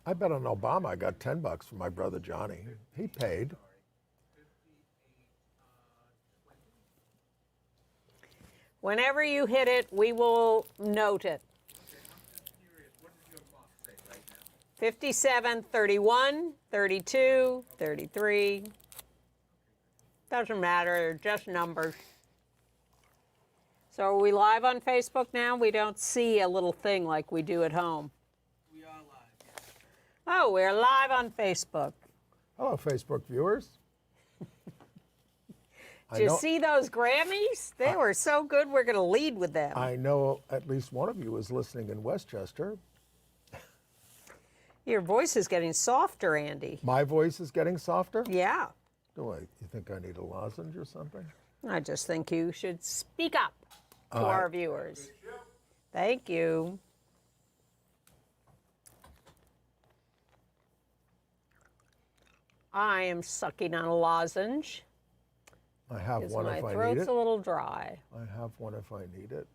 I bet on Obama I got $10 from my brother Johnny. He paid. Whenever you hit it, we will note it. 57, 31, 32, 33. Doesn't matter, they're just numbers. So are we live on Facebook now? We don't see a little thing like we do at home. We are live, yes. Oh, we're live on Facebook. Hello, Facebook viewers. Did you see those Grammys? They were so good, we're going to lead with them. I know at least one of you is listening in Westchester. Your voice is getting softer, Andy. My voice is getting softer? Yeah. You think I need a lozenge or something? I just think you should speak up to our viewers. Thank you. I am sucking on a lozenge. I have one if I need My throat's it. a little dry. I have one if I need it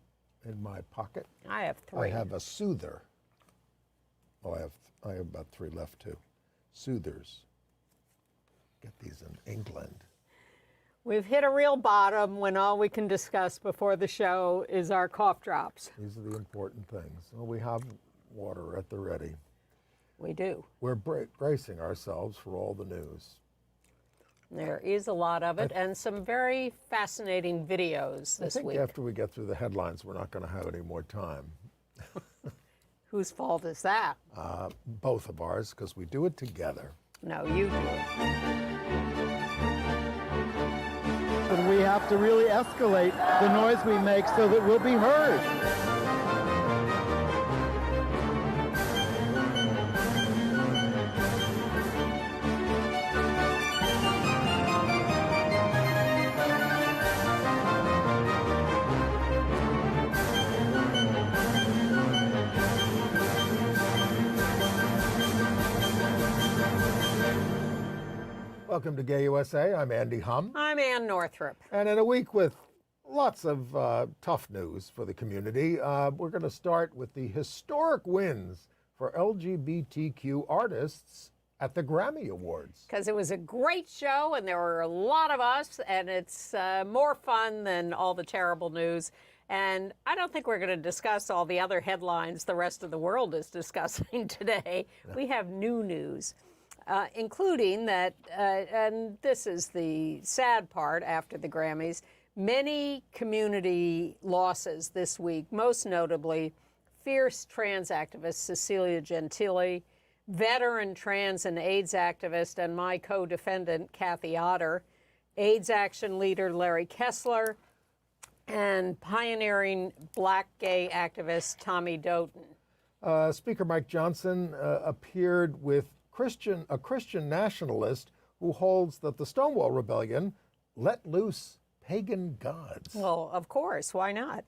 in my pocket. I have 3. I have a soother. Oh, I have about 3 left too. Soothers. Get these in England. We've hit a real bottom when all we can discuss before the show is our cough drops. These are the important things. Well, we have water at the ready. We do. We're bracing ourselves for all the news. There is a lot of it, and some very fascinating videos this week. After we get through the headlines, we're not going to have any more time. Whose fault is that? Both of ours, because we do it together. No, you do it. And we have to really escalate the noise we make so that we'll be heard. Welcome to Gay USA. I'm Andy Humm. I'm Ann Northrop. And in a week with lots of tough news for the community, we're going to start with the historic wins for LGBTQ artists at the Grammy Awards. Because it was a great show, and there were a lot of us, and it's more fun than all the terrible news. And I don't think we're going to discuss all the other headlines the rest of the world is discussing today. No. We have new news. Including that, and this is the sad part after the Grammys, many community losses this week, most notably fierce trans activist Cecilia Gentili, veteran trans and AIDS activist and my co-defendant Kathy Otter, AIDS action leader Larry Kessler, and pioneering black gay activist Tommy Doughton. Speaker Mike Johnson appeared with a Christian nationalist who holds that the Stonewall Rebellion let loose pagan gods. Well, of course, why not?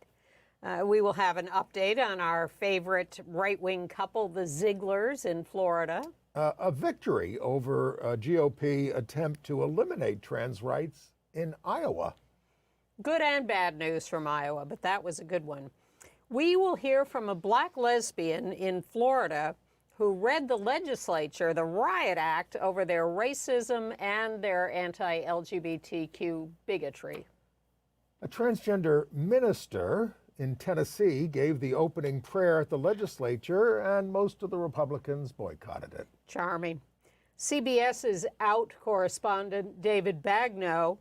We will have an update on our favorite right-wing couple, the Zieglers in Florida. A victory over a GOP attempt to eliminate trans rights in Iowa. Good and bad news from Iowa, but that was a good one. We will hear from a black lesbian in Florida who read the legislature the riot act over their racism and their anti-LGBTQ bigotry. A transgender minister in Tennessee gave the opening prayer at the legislature, and most of the Republicans boycotted it. Charming. CBS's Out correspondent David Bagno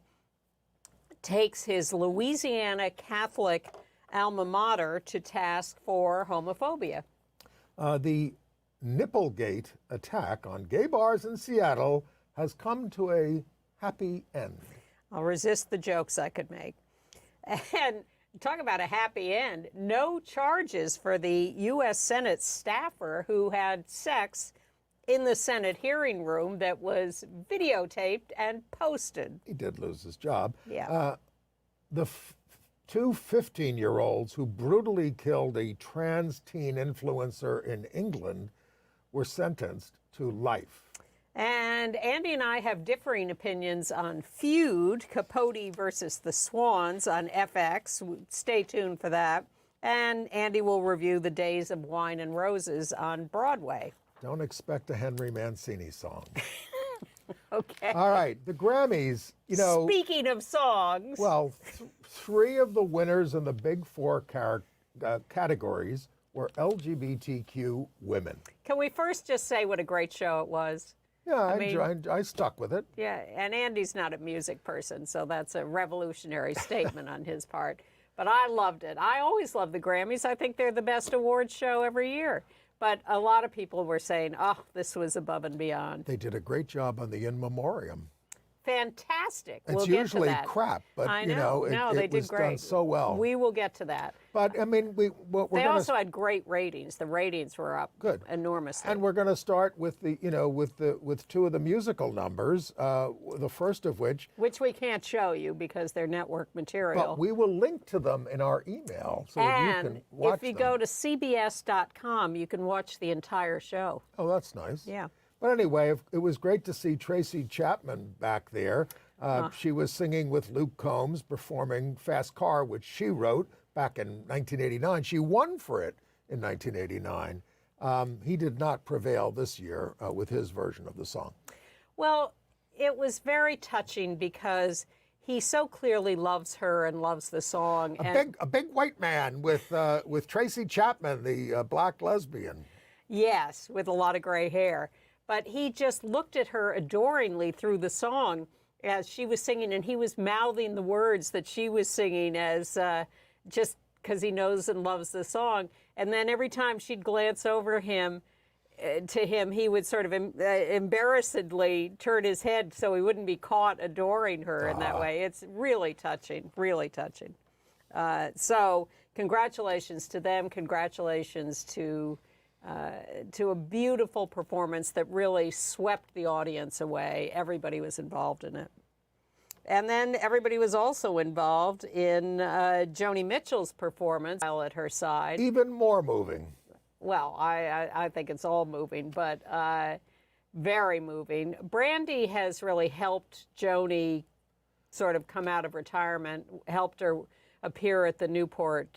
takes his Louisiana Catholic alma mater to task for homophobia. The Nipplegate attack on gay bars in Seattle has come to a happy end. I'll resist the jokes I could make. And talk about a happy end. No charges for the U.S. Senate staffer who had sex in the Senate hearing room that was videotaped and posted. He did lose his job. Yeah. The two 15-year-olds who brutally killed a trans teen influencer in England were sentenced to life. And Andy and I have differing opinions on Feud, Capote versus the Swans on FX. Stay tuned for that. And Andy will review The Days of Wine and Roses on Broadway. Don't expect a Henry Mancini song. Okay. All right, the Grammys, you know. Speaking of songs. Well, three of the winners in the big four categories were LGBTQ women. Can we first just say what a great show it was? Yeah, I stuck with it. Yeah, and Andy's not a music person, so that's a revolutionary statement on his part. But I loved it. I always love the Grammys. I think they're the best awards show every year. But a lot of people were saying, oh, this was above and beyond. They did a great job on the In Memoriam. Fantastic. It's we'll usually get to that. but I know. They it did was great. done so well. We will get to that. But I mean, they also had great ratings. The ratings were up enormously. And we're going to start with with two of the musical numbers. The first of which we can't show you because they're network material. But we will link to them in our email so that you can watch them. If you go to cbs.com, you can watch the entire show. Oh, that's nice. Yeah. But anyway, it was great to see Tracy Chapman back there. She was singing with Luke Combs, performing Fast Car, which she wrote back in 1989. She won for it in 1989. He did not prevail this year with his version of the song. Well, it was very touching because he so clearly loves her and loves the song. A big white man with Tracy Chapman, the black lesbian. Yes, with a lot of gray hair. But he just looked at her adoringly through the song as she was singing, and he was mouthing the words that she was singing as just because he knows and loves the song. And then every time she'd glance over to him, he would sort of embarrassedly turn his head so he wouldn't be caught adoring her in that way. It's really touching, really touching. So congratulations to them. Congratulations to a beautiful performance that really swept the audience away. Everybody was involved in it. And then everybody was also involved in Joni Mitchell's performance at her side. Even more moving. Well, I think it's all moving, but very moving. Brandy has really helped Joni sort of come out of retirement, helped her appear at the Newport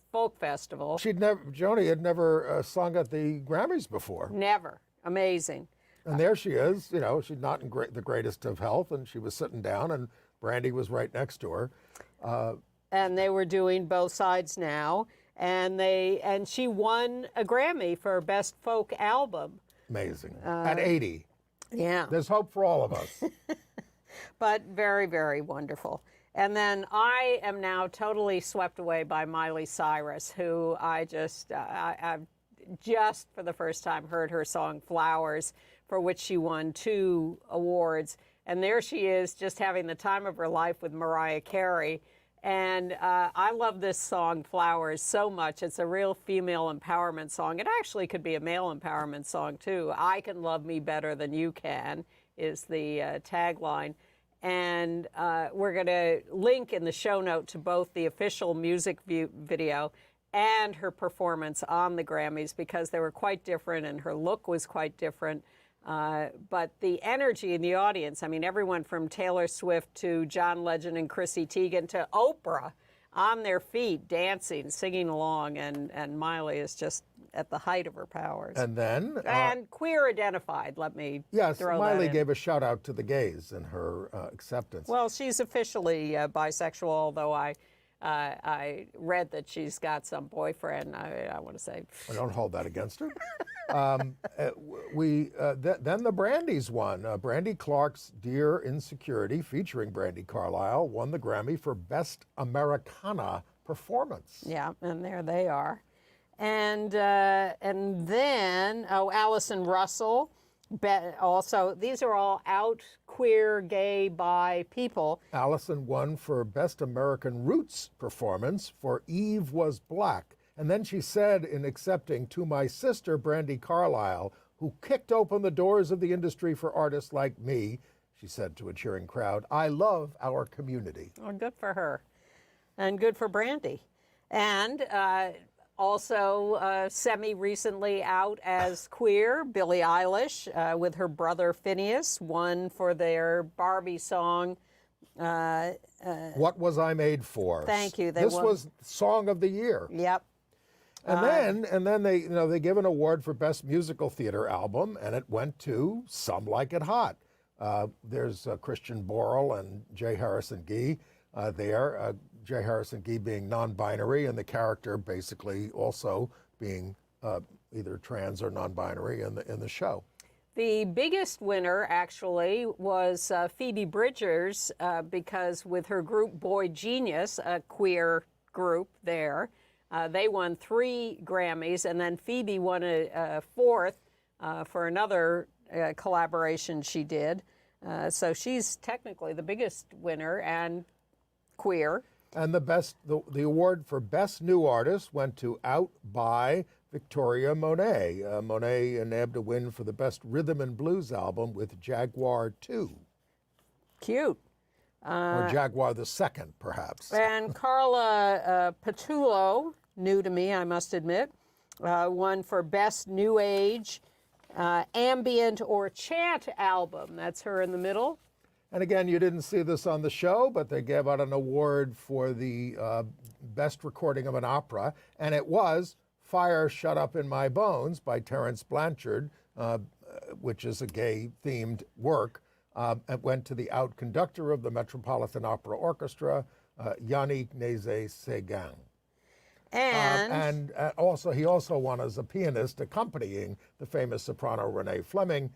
Folk Festival. Joni had never sung at the Grammys before. Never. Amazing. And there she is. You know, she's not in the greatest of health, and she was sitting down, and Brandy was right next to her. And they were doing Both Sides Now, and she won a Grammy for Best Folk Album. Amazing. At 80. Yeah. There's hope for all of us. But very, very wonderful. And then I am now totally swept away by Miley Cyrus, who I've just for the first time heard her song Flowers, for which she won 2 awards. And there she is just having the time of her life with Mariah Carey. And I love this song, Flowers, so much. It's a real female empowerment song. It actually could be a male empowerment song, too. I can love me better than you can is the tagline. And we're going to link in the show note to both the official music video and her performance on the Grammys because they were quite different and her look was quite different. But the energy in the audience, I mean, everyone from Taylor Swift to John Legend and Chrissy Teigen to Oprah on their feet, dancing, singing along, and Miley is just at the height of her powers. And then... and queer identified, let me yes, throw Miley that in. gave a shout out to the gays in her acceptance. Well, she's officially bisexual, although I read that she's got some boyfriend. I want to say... I don't hold that against her. Then the Brandies won. Brandy Clark's Dear Insecurity, featuring Brandi Carlile, won the Grammy for Best Americana Performance. Yeah, and there they are. And then, Allison Russell, also, these are all out queer, gay, bi people. Allison won for Best American Roots Performance for Eve Was Black. And then she said, in accepting, to my sister, Brandi Carlile, who kicked open the doors of the industry for artists like me, she said to a cheering crowd, I love our community. Well, good for her. And good for Brandi. And also semi-recently out as queer, Billie Eilish, with her brother Phineas, won for their Barbie song, What Was I Made For? Thank you. This was Song of the Year. Yep. And then they give an award for Best Musical Theater Album, and it went to Some Like It Hot. There's Christian Borle and J. Harrison Gee there. J. Harrison Gee being non-binary, and the character basically also being either trans or non-binary in the show. The biggest winner, actually, was Phoebe Bridgers, because with her group Boy Genius, a queer group there, they won 3 Grammys, and then Phoebe won a 4th for another collaboration she did. So she's technically the biggest winner and queer. And the award for Best New Artist went to Out by Victoria Monet. Monet nabbed a win for the Best Rhythm and Blues album with Jaguar 2. Cute. Or Jaguar the Second, perhaps. And Carla Petullo, new to me, I must admit, won for Best New Age Ambient or Chant album. That's her in the middle. And again, you didn't see this on the show, but they gave out an award for the best recording of an opera, and it was Fire Shut Up in My Bones by Terence Blanchard, which is a gay-themed work. It went to the out conductor of the Metropolitan Opera Orchestra, Yannick Nézet-Séguin. And also, he also won as a pianist accompanying the famous soprano Renee Fleming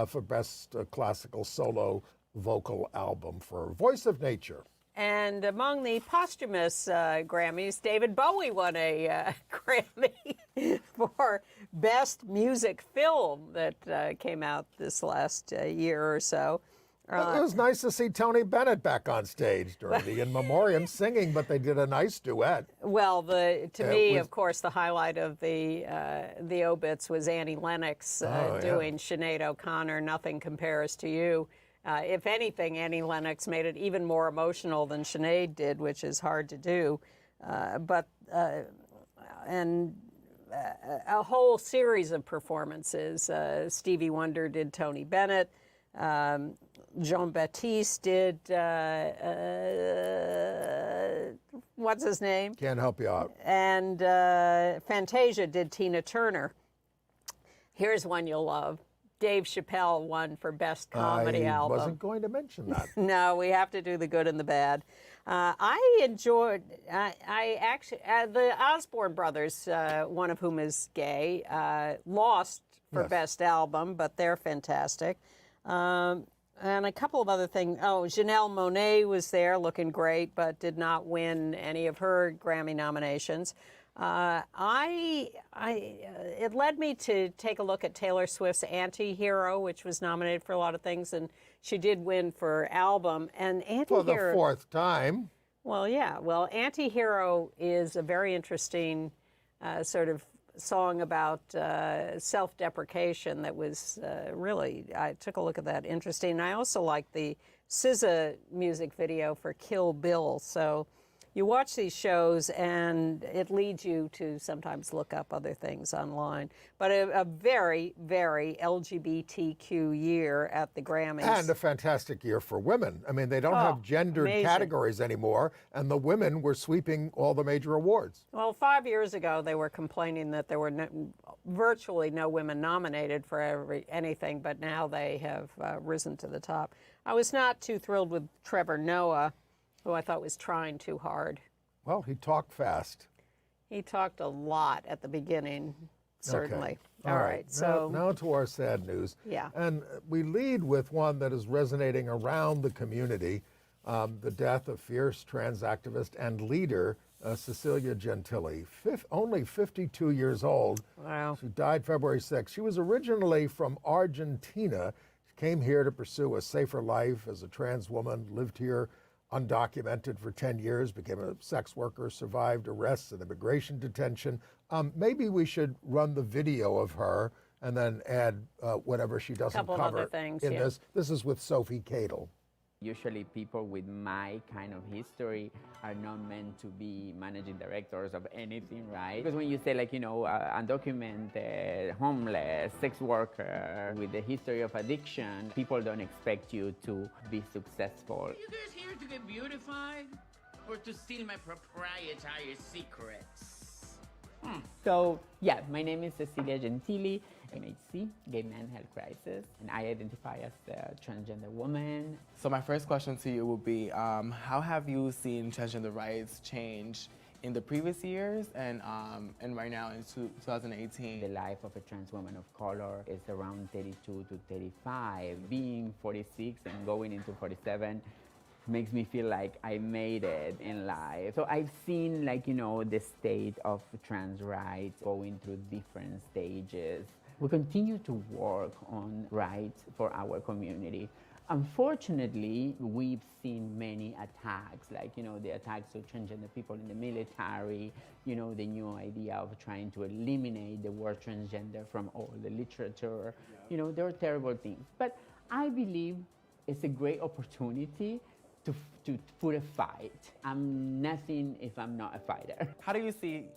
for Best Classical Solo Vocal Album for Voice of Nature. And among the posthumous Grammys, David Bowie won a Grammy for Best Music Film that came out this last year or so. It was nice to see Tony Bennett back on stage during the In Memoriam singing, but they did a nice duet. Well, to me, of course, the highlight of the obits was Annie Lennox doing Sinead O'Connor, Nothing Compares to You. If anything, Annie Lennox made it even more emotional than Sinead did, which is hard to do. And a whole series of performances. Stevie Wonder did Tony Bennett. Jean-Baptiste did, what's his name? Can't help you out. And Fantasia did Tina Turner. Here's one you'll love. Dave Chappelle won for Best Comedy Album. I wasn't going to mention that. No, we have to do the good and the bad. I enjoyed, I actually, the Osborne brothers, one of whom is gay, lost for Best Album, but they're fantastic. And a couple of other things. Oh, Janelle Monáe was there looking great, but did not win any of her Grammy nominations. It led me to take a look at Taylor Swift's Anti-Hero, which was nominated for a lot of things, and she did win for album. And Anti-Hero, for the 4th time. Well, yeah. Well, Anti-Hero is a very interesting sort of song about self-deprecation that was really, I took a look at that, interesting. I also like the SZA music video for Kill Bill. So you watch these shows and it leads you to sometimes look up other things online. But a very, very LGBTQ year at the Grammys. And a fantastic year for women. I mean, they don't have gendered categories anymore, and the women were sweeping all the major awards. Well, 5 years ago, they were complaining that there were virtually no women nominated for anything, but now they have risen to the top. I was not too thrilled with Trevor Noah, who I thought was trying too hard. Well, he talked fast. He talked a lot at the beginning, certainly. Okay. All right. So now to our sad news. Yeah. And we lead with one that is resonating around the community, the death of fierce trans activist and leader Cecilia Gentili, only 52 years old. Wow. She died February 6th. She was originally from Argentina. She came here to pursue a safer life as a trans woman, lived here undocumented for 10 years, became a sex worker, survived arrests and immigration detention. Maybe we should run the video of her and then add whatever she doesn't Couple of cover other things, in yeah. this. This is with Sophie Cadle. Usually people with my kind of history are not meant to be managing directors of anything, right? Because when you say like, undocumented, homeless, sex worker with a history of addiction, people don't expect you to be successful. Are you guys here to get beautified or to steal my proprietary secrets? So, yeah, my name is Cecilia Gentili, MHC, Gay Man Health Crisis, and I identify as a transgender woman. So my first question to you would be, how have you seen transgender rights change in the previous years and right now in 2018? The life of a trans woman of color is around 32 to 35. Being 46 and going into 47 makes me feel like I made it in life. So I've seen the state of trans rights going through different stages. We continue to work on rights for our community. Unfortunately, we've seen many attacks, the attacks to transgender people in the military, the new idea of trying to eliminate the word transgender from all the literature. There are terrible things. But I believe it's a great opportunity to put a fight. I'm nothing if I'm not a fighter. How do you see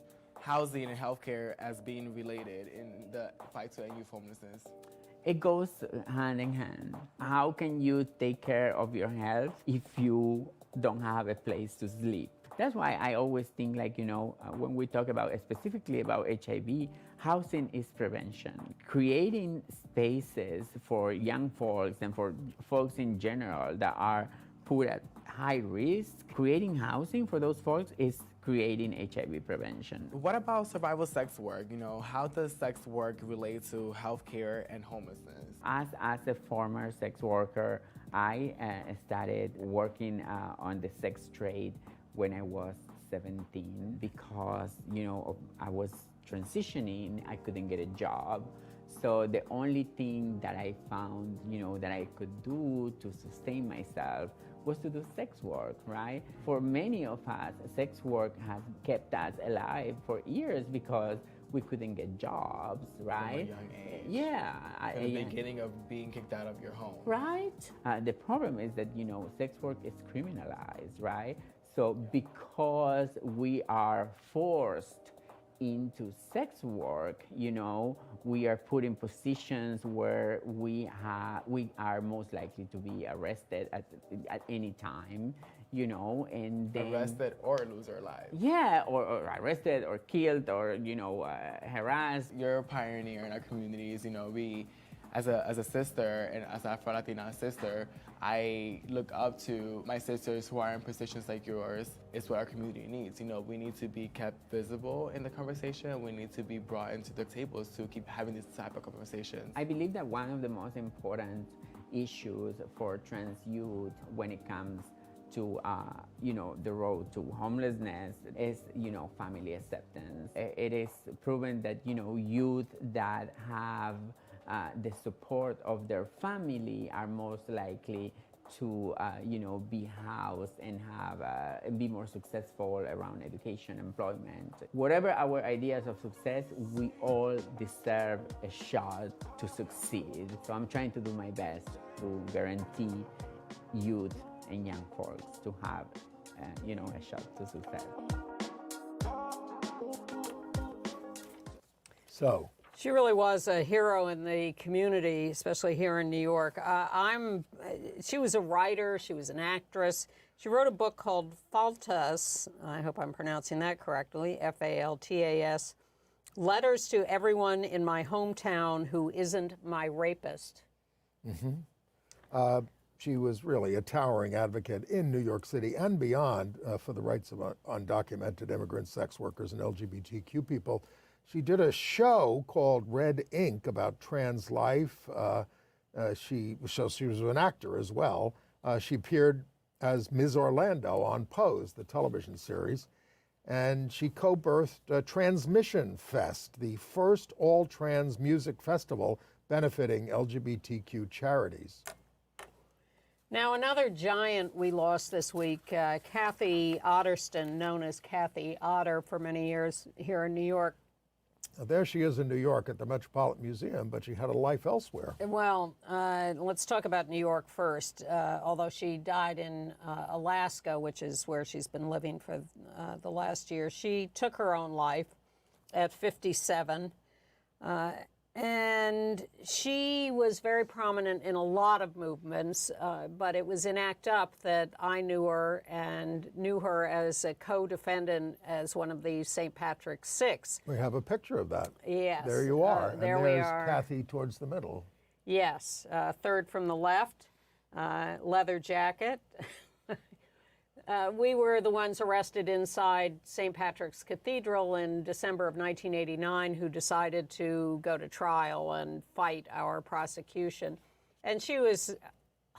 housing and healthcare as being related in the fight to end youth homelessness? It goes hand in hand. How can you take care of your health if you don't have a place to sleep? That's why I always think when we talk specifically about HIV, housing is prevention. Creating spaces for young folks and for folks in general that are put at high risk, creating housing for those folks is creating HIV prevention. What about survival sex work? How does sex work relate to healthcare and homelessness? As a former sex worker, I started working on the sex trade when I was 17 because, I was transitioning, I couldn't get a job. So the only thing that I found, that I could do to sustain myself was to do sex work, right? For many of us, sex work has kept us alive for years because we couldn't get jobs, right? From a young age. Yeah. From the beginning of being kicked out of your home. Right. The problem is that, sex work is criminalized, right? So because we are forced into sex work, we are put in positions where we are most likely to be arrested at any time, and then Arrested or lose our lives. Yeah, or arrested or killed or harassed. You're a pioneer in our communities. We, as a sister and as an Afro-Latina sister, I look up to my sisters who are in positions like yours. It's what our community needs. We need to be kept visible in the conversation. We need to be brought into the tables to keep having this type of conversations. I believe that one of the most important issues for trans youth when it comes to the road to homelessness is family acceptance. It is proven that youth that have the support of their family are most likely to be housed and be more successful around education, employment. Whatever our ideas of success, we all deserve a shot to succeed. So I'm trying to do my best to guarantee youth and young folks to have a shot to success. So, She really was a hero in the community, especially here in New York. She was a writer, she was an actress. She wrote a book called Faltas, I hope I'm pronouncing that correctly, F-A-L-T-A-S, Letters to Everyone in My Hometown Who Isn't My Rapist. she was really a towering advocate in New York City and beyond for the rights of undocumented immigrants, sex workers, and LGBTQ people. She did a show called Red Ink about trans life. She was an actor as well. She appeared as Ms. Orlando on Pose, the television series. And she co-birthed Transmission Fest, the first all-trans music festival benefiting LGBTQ charities. Now, another giant we lost this week, Kathy Otterston, known as Kathy Otter for many years here in New York, Now, there she is in New York at the Metropolitan Museum, but she had a life elsewhere. Well, let's talk about New York first. Although she died in Alaska, which is where she's been living for the last year, she took her own life at 57. And she was very prominent in a lot of movements, but it was in ACT UP that I knew her and knew her as a co-defendant as one of the St. Patrick's Six. We have a picture of that. Yes. There you are. There and we there's are. Kathy towards the middle. Yes, third from the left, leather jacket. We were the ones arrested inside St. Patrick's Cathedral in December of 1989 who decided to go to trial and fight our prosecution. And she was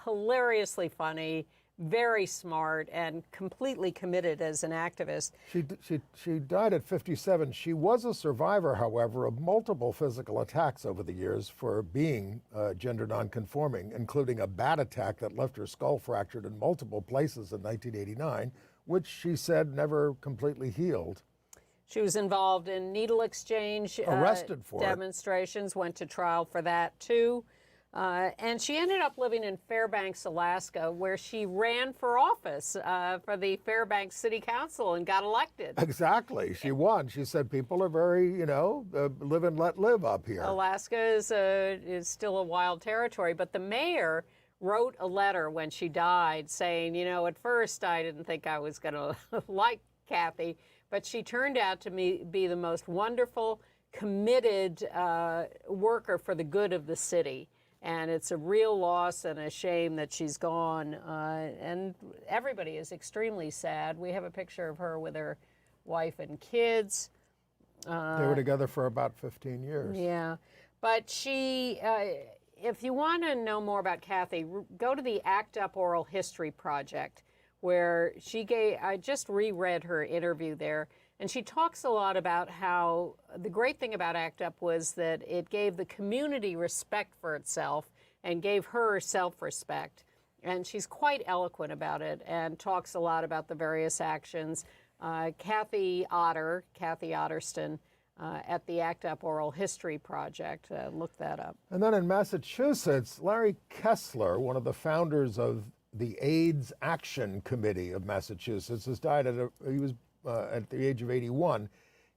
hilariously funny, very smart, and completely committed as an activist. She died at 57. She was a survivor, however, of multiple physical attacks over the years for being gender nonconforming, including a bat attack that left her skull fractured in multiple places in 1989, which she said never completely healed. She was involved in needle exchange Arrested for demonstrations, went to trial for that too. And she ended up living in Fairbanks, Alaska, where she ran for office for the Fairbanks City Council and got elected. Exactly. She won. She said people are very, live and let live up here. Alaska is still a wild territory, but the mayor wrote a letter when she died saying, at first I didn't think I was going to like Kathy, but she turned out to be the most wonderful, committed worker for the good of the city. And it's a real loss and a shame that she's gone. And everybody is extremely sad. We have a picture of her with her wife and kids. They were together for about 15 years. Yeah. But she, if you want to know more about Kathy, go to the ACT UP Oral History Project, where I just reread her interview there. And she talks a lot about how the great thing about ACT UP was that it gave the community respect for itself and gave her self-respect. And she's quite eloquent about it and talks a lot about the various actions. Kathy Otterston at the ACT UP Oral History Project. Look that up. And then in Massachusetts, Larry Kessler, one of the founders of the AIDS Action Committee of Massachusetts, has died at the age of 81.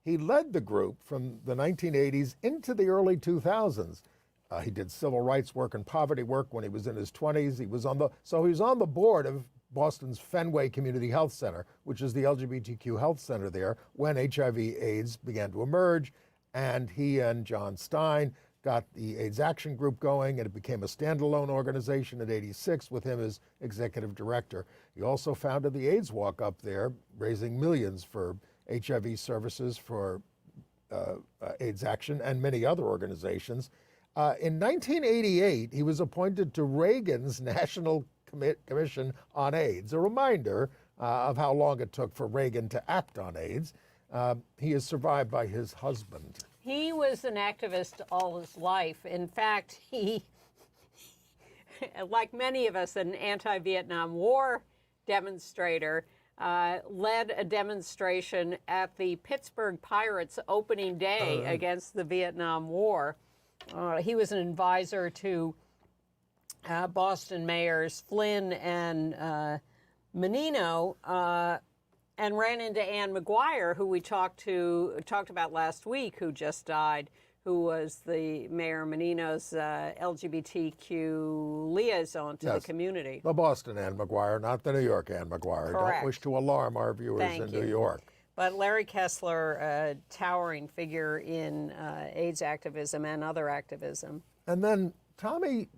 He led the group from the 1980s into the early 2000s. He did civil rights work and poverty work when he was in his 20s. He was on the board of Boston's Fenway Community Health Center, which is the LGBTQ health center there, when HIV/AIDS began to emerge. And he and John Stein got the AIDS Action Group going, and it became a standalone organization at 86 with him as executive director. He also founded the AIDS Walk up there, raising millions for HIV services for AIDS Action and many other organizations. In 1988, he was appointed to Reagan's National Commission on AIDS, a reminder of how long it took for Reagan to act on AIDS. He is survived by his husband. He was an activist all his life. In fact, he, like many of us, an anti-Vietnam War demonstrator, led a demonstration at the Pittsburgh Pirates opening day against the Vietnam War. He was an advisor to Boston mayors Flynn and Menino, and ran into Ann McGuire, who we talked about last week, who just died, who was the Mayor Menino's LGBTQ liaison to the community. The Boston Ann McGuire, not the New York Ann McGuire. Correct. Don't wish to alarm our viewers in New York. But Larry Kessler, a towering figure in AIDS activism and other activism. And then Tommy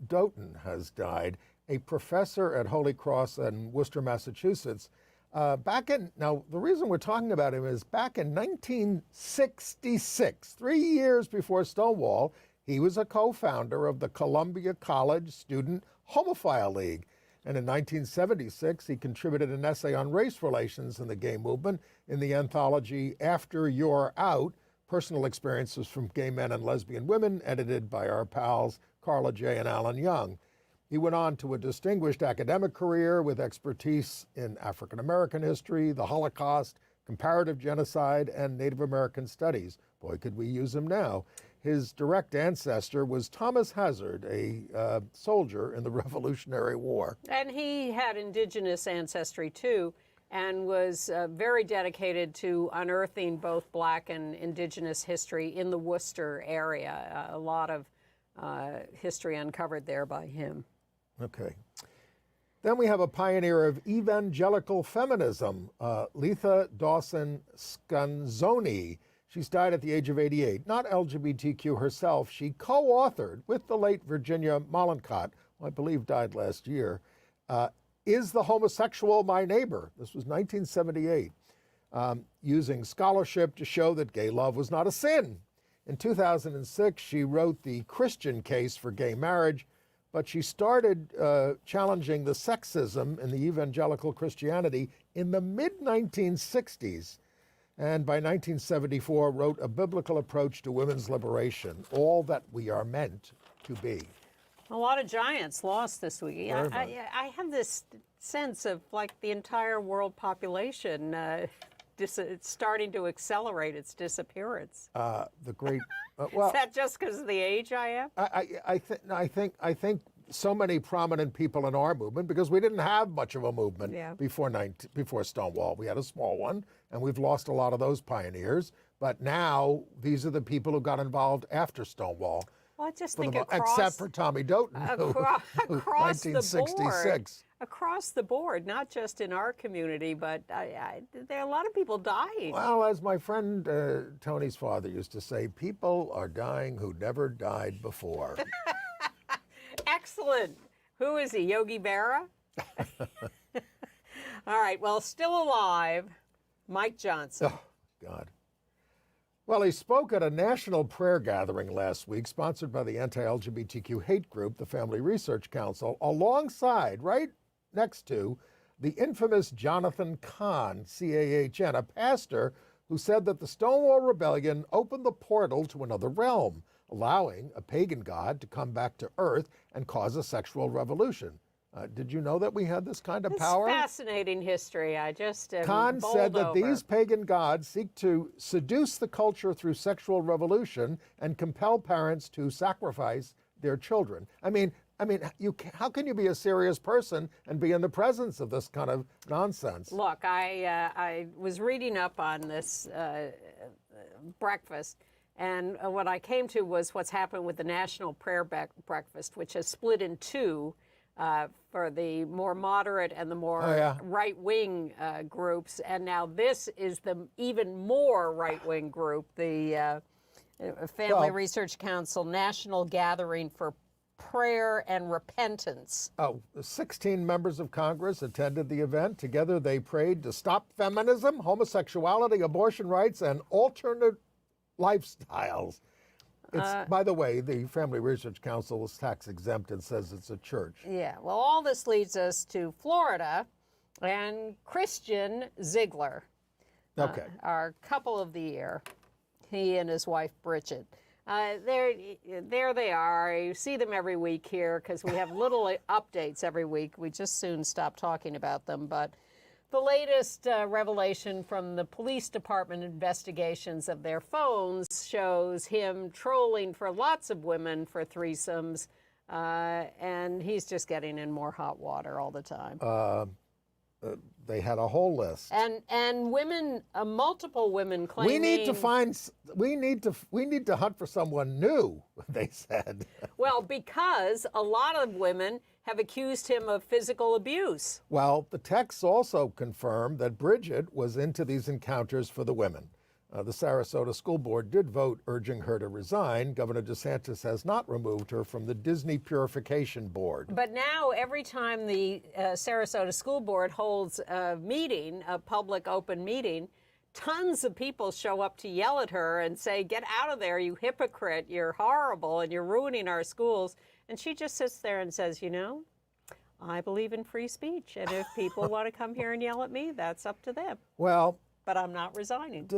Doughton has died, a professor at Holy Cross in Worcester, Massachusetts. Now, the reason we're talking about him is back in 1966, 3 years before Stonewall, he was a co-founder of the Columbia College Student Homophile League. And in 1976, he contributed an essay on race relations in the gay movement in the anthology After You're Out, Personal Experiences from Gay Men and Lesbian Women, edited by our pals Carla J. and Alan Young. He went on to a distinguished academic career with expertise in African American history, the Holocaust, comparative genocide, and Native American studies. Boy, could we use him now. His direct ancestor was Thomas Hazard, a soldier in the Revolutionary War. And he had indigenous ancestry too, and was very dedicated to unearthing both Black and indigenous history in the Worcester area. A lot of history uncovered there by him. Okay. Then we have a pioneer of evangelical feminism, Letha Dawson Scanzoni. She's died at the age of 88. Not LGBTQ herself, she co-authored with the late Virginia Mollenkott, who I believe died last year, Is the Homosexual My Neighbor? This was 1978, using scholarship to show that gay love was not a sin. In 2006, she wrote the Christian case for gay marriage, but she started challenging the sexism in the evangelical Christianity in the mid-1960s. And by 1974, wrote a biblical approach to women's liberation, all that we are meant to be. A lot of giants lost this week. I have this sense of like the entire world population it's starting to accelerate its disappearance. The great, well, is that just because of the age I am? I think so many prominent people in our movement, because we didn't have much of a movement before Stonewall. We had a small one, and we've lost a lot of those pioneers. But now these are the people who got involved after Stonewall. Well, I just think except for Tommy Doten, across 1966. Across the board, not just in our community, but there are a lot of people dying. Well, as my friend Tony's father used to say, people are dying who never died before. Excellent. Who is he, Yogi Berra? All right, well, still alive, Mike Johnson. Oh, God. Well, he spoke at a national prayer gathering last week, sponsored by the anti-LGBTQ hate group, the Family Research Council, alongside, right next to, the infamous Jonathan Cahn, C-A-H-N, a pastor who said that the Stonewall Rebellion opened the portal to another realm, allowing a pagan god to come back to earth and cause a sexual revolution. Did you know that we had this kind of power? It's fascinating history. I just Khan said that these pagan gods seek to seduce the culture through sexual revolution and compel parents to sacrifice their children. I mean, how can you be a serious person and be in the presence of this kind of nonsense? Look, I was reading up on this breakfast, and what I came to was what's happened with the National Prayer Breakfast, which has split in two. For the more moderate and the more right-wing groups. And now this is the even more right-wing group, the Family Research Council National Gathering for Prayer and Repentance. 16 members of Congress attended the event. Together they prayed to stop feminism, homosexuality, abortion rights, and alternate lifestyles. It's, by the way, the Family Research Council is tax exempt and says it's a church. Yeah, well, all this leads us to Florida and Christian Ziegler. Okay. Our couple of the year, he and his wife, Bridget. There they are. You see them every week here because we have little updates every week. We just soon stop talking about them, but the latest revelation from the police department investigations of their phones shows him trolling for lots of women for threesomes, and he's just getting in more hot water all the time. They had a whole list, and women, multiple women claiming we need to hunt for someone new. They said. Well, because a lot of women have accused him of physical abuse. Well, the texts also confirm that Bridget was into these encounters for the women. The Sarasota School Board did vote urging her to resign. Governor DeSantis has not removed her from the Disney Purification Board. But now every time the Sarasota School Board holds a meeting, a public open meeting, tons of people show up to yell at her and say, "Get out of there, you hypocrite, you're horrible, and you're ruining our schools." And she just sits there and says, you know, I believe in free speech, and if people want to come here and yell at me, that's up to them. Well, but I'm not resigning.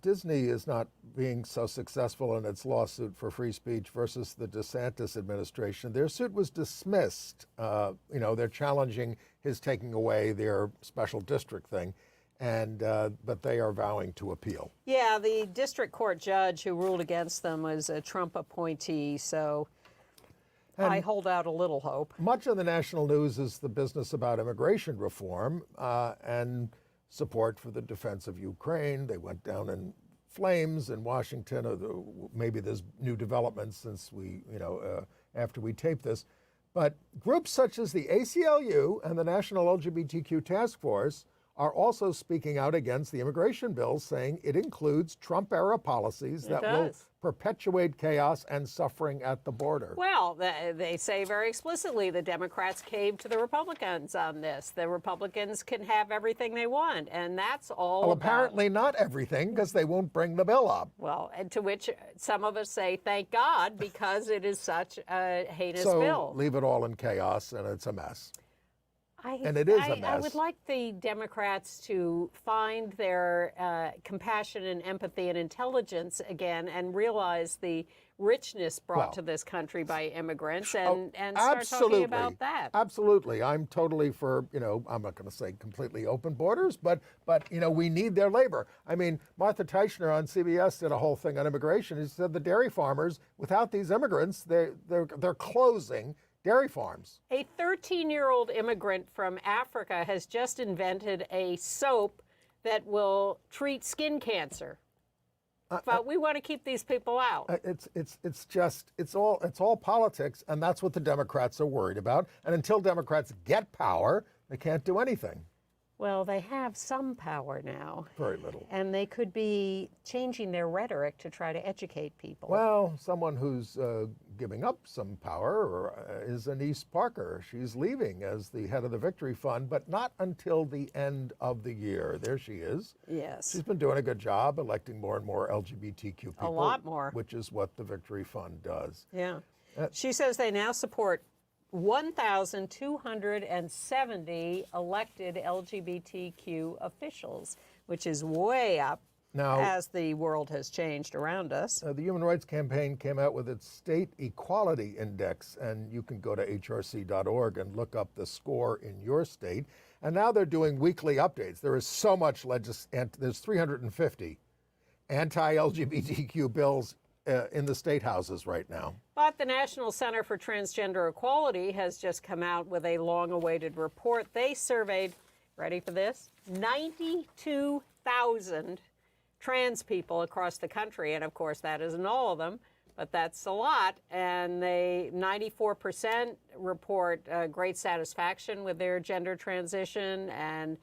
Disney is not being so successful in its lawsuit for free speech versus the DeSantis administration. Their suit was dismissed. They're challenging his taking away their special district thing. and but they are vowing to appeal. Yeah, the district court judge who ruled against them was a Trump appointee, so I hold out a little hope. Much of the national news is the business about immigration reform and support for the defense of Ukraine. They went down in flames in Washington. Maybe there's new developments since after we tape this. But groups such as the ACLU and the National LGBTQ Task Force are also speaking out against the immigration bill, saying it includes Trump-era policies that will perpetuate chaos and suffering at the border. Well, they say very explicitly the Democrats caved to the Republicans on this. The Republicans can have everything they want, and that's all Well, about... apparently not everything, because they won't bring the bill up. Well, and to which some of us say, thank God, because it is such a heinous So bill. leave it all in chaos, and it's a mess. And it is a mess. I would like the Democrats to find their compassion and empathy and intelligence again and realize the richness brought to this country by immigrants and start talking about that. Absolutely. I'm totally for, I'm not going to say completely open borders, but we need their labor. I mean, Martha Teichner on CBS did a whole thing on immigration. She said the dairy farmers, without these immigrants, they're closing dairy farms. A 13-year-old immigrant from Africa has just invented a soap that will treat skin cancer. But we want to keep these people out. It's all politics, and that's what the Democrats are worried about. And until Democrats get power, they can't do anything. Well, they have some power now. Very little. And they could be changing their rhetoric to try to educate people. Well, someone who's giving up some power is Anise Parker. She's leaving as the head of the Victory Fund, but not until the end of the year. There she is. Yes. She's been doing a good job electing more and more LGBTQ people. A lot more. Which is what the Victory Fund does. Yeah. She says they now support 1,270 elected LGBTQ officials, which is way up now, as the world has changed around us. The Human Rights Campaign came out with its State Equality Index, and you can go to hrc.org and look up the score in your state. And now they're doing weekly updates. There is so much there's 350 anti-LGBTQ bills in the state houses right now. But the National Center for Transgender Equality has just come out with a long-awaited report. They surveyed, ready for this, 92,000 trans people across the country. And of course, that isn't all of them, but that's a lot. And 94% report great satisfaction with their gender transition, and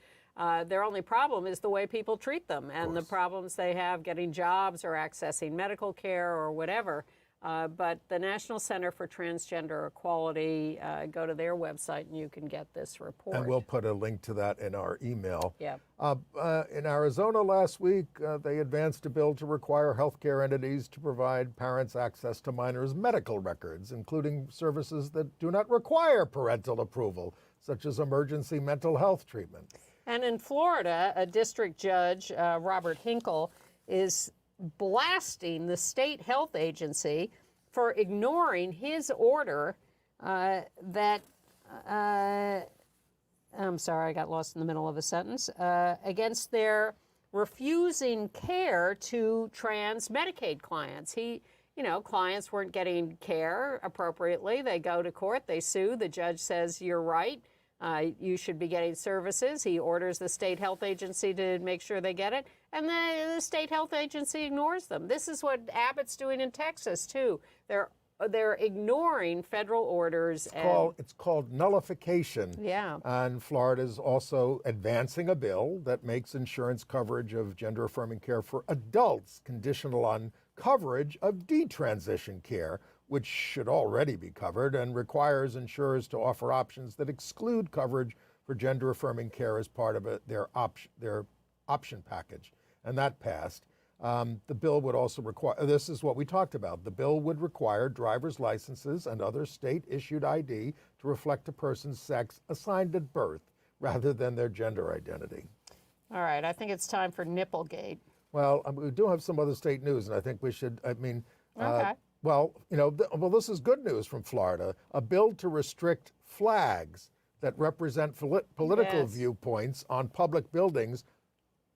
their only problem is the way people treat them and the problems they have getting jobs or accessing medical care or whatever. But the National Center for Transgender Equality, go to their website and you can get this report. And we'll put a link to that in our email. Yeah. In Arizona last week, they advanced a bill to require healthcare entities to provide parents access to minors' medical records, including services that do not require parental approval, such as emergency mental health treatment. And in Florida, a district judge, Robert Hinkle, is blasting the state health agency for ignoring his order that, I'm sorry, I got lost in the middle of a sentence, against their refusing care to trans Medicaid clients. Clients weren't getting care appropriately. They go to court, they sue, the judge says, you're right. You should be getting services. He orders the state health agency to make sure they get it, and the state health agency ignores them. This is what Abbott's doing in Texas, too. They're ignoring federal orders. It's called nullification. Yeah. And Florida is also advancing a bill that makes insurance coverage of gender-affirming care for adults conditional on coverage of detransition care, which should already be covered, and requires insurers to offer options that exclude coverage for gender-affirming care as part of their option package. And that passed. The bill would also require, this is what we talked about, the bill would require driver's licenses and other state-issued ID to reflect a person's sex assigned at birth rather than their gender identity. All right, I think it's time for Nipplegate. Well, we do have some other state news, and I think we should, Okay. Well, this is good news from Florida. A bill to restrict flags that represent political viewpoints on public buildings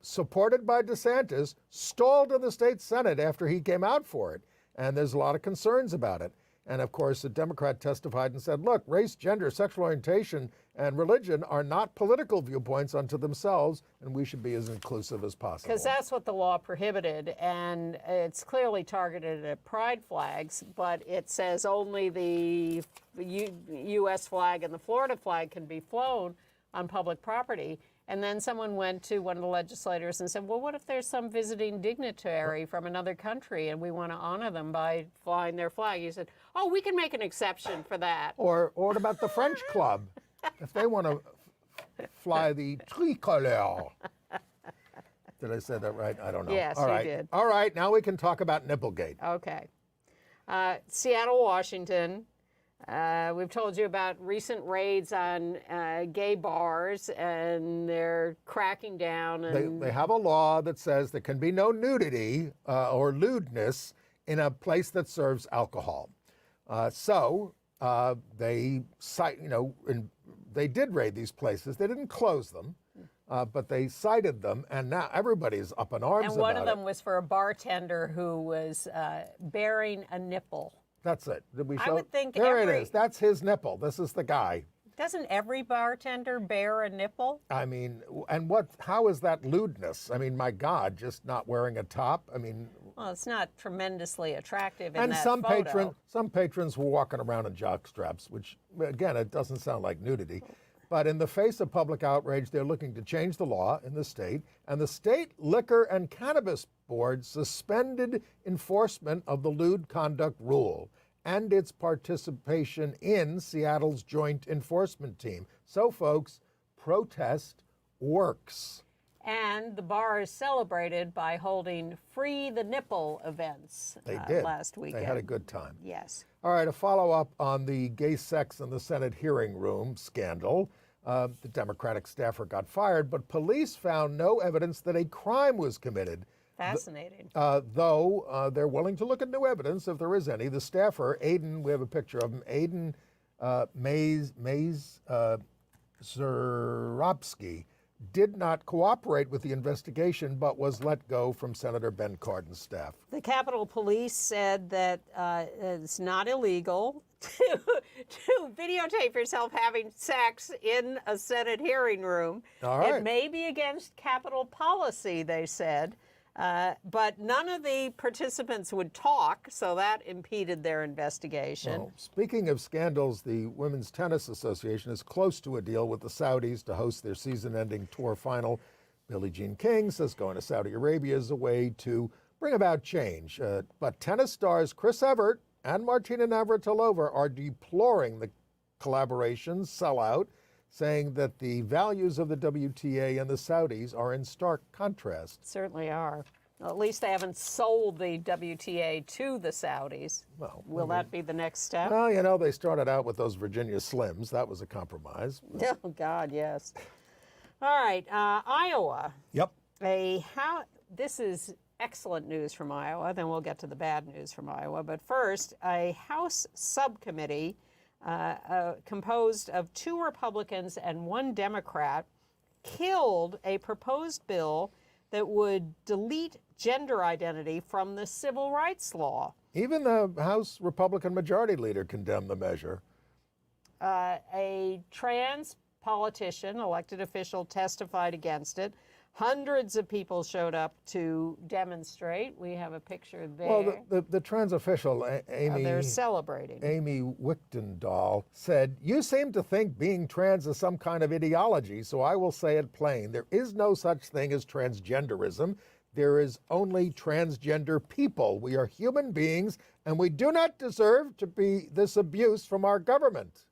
supported by DeSantis, stalled in the state Senate after he came out for it. And there's a lot of concerns about it. And of course, a Democrat testified and said, look, race, gender, sexual orientation, and religion are not political viewpoints unto themselves, and we should be as inclusive as possible. Because that's what the law prohibited, and it's clearly targeted at pride flags, but it says only the U.S. flag and the Florida flag can be flown on public property. And then someone went to one of the legislators and said, well, what if there's some visiting dignitary from another country and we want to honor them by flying their flag? He said, oh, we can make an exception for that. Or what about the French club? If they want to fly the tricolore. Did I say that right? I don't know. Yes, All you right. did. All right, now we can talk about Nipplegate. Okay. Seattle, Washington. We've told you about recent raids on gay bars, and they're cracking down. And They have a law that says there can be no nudity or lewdness in a place that serves alcohol. So they cite, they did raid these places. They didn't close them, but they cited them, and now everybody's up in arms about it. And one of them was for a bartender who was bearing a nipple. That's it. Did we I show? would think there every- it is. That's his nipple. This is the guy. Doesn't every bartender bear a nipple? I mean, and how is that lewdness? I mean, my God, just not wearing a top. I mean, Well, it's not tremendously attractive in and that some photo. patrons were walking around in jock straps, which again, it doesn't sound like nudity. But in the face of public outrage, they're looking to change the law in the state, and the state liquor and cannabis board suspended enforcement of the lewd conduct rule and its participation in Seattle's joint enforcement team. So, folks, protest works. And the bar is celebrated by holding Free the Nipple events They did. last weekend. They had a good time. Yes. All right, a follow-up on the gay sex in the Senate hearing room scandal. The Democratic staffer got fired, but police found no evidence that a crime was committed. Fascinating. Though they're willing to look at new evidence if there is any. The staffer, Aiden, we have a picture of him, Aiden Zuropski, did not cooperate with the investigation, but was let go from Senator Ben Cardin's staff. The Capitol Police said that it's not illegal to videotape yourself having sex in a Senate hearing room. All right. It may be against Capitol policy, they said. But none of the participants would talk, so that impeded their investigation. Well, speaking of scandals, the Women's Tennis Association is close to a deal with the Saudis to host their season-ending tour final. Billie Jean King says going to Saudi Arabia is a way to bring about change. But tennis stars Chris Evert and Martina Navratilova are deploring the collaboration's sellout, saying that the values of the WTA and the Saudis are in stark contrast. Certainly are. Well, at least they haven't sold the WTA to the Saudis. Well, Will that be the next step? Well, they started out with those Virginia Slims. That was a compromise. Oh, God, yes. All right, Iowa. Yep. This is excellent news from Iowa. Then we'll get to the bad news from Iowa. But first, a House subcommittee composed of 2 Republicans and 1 Democrat killed a proposed bill that would delete gender identity from the civil rights law. Even the House Republican Majority Leader condemned the measure. A trans politician, elected official, testified against it. Hundreds of people showed up to demonstrate. We have a picture there. Well, the trans official, Amy... they're celebrating. Amy Wichtendahl said, "You seem to think being trans is some kind of ideology, so I will say it plain. There is no such thing as transgenderism. There is only transgender people. We are human beings, and we do not deserve to be this abuse from our government."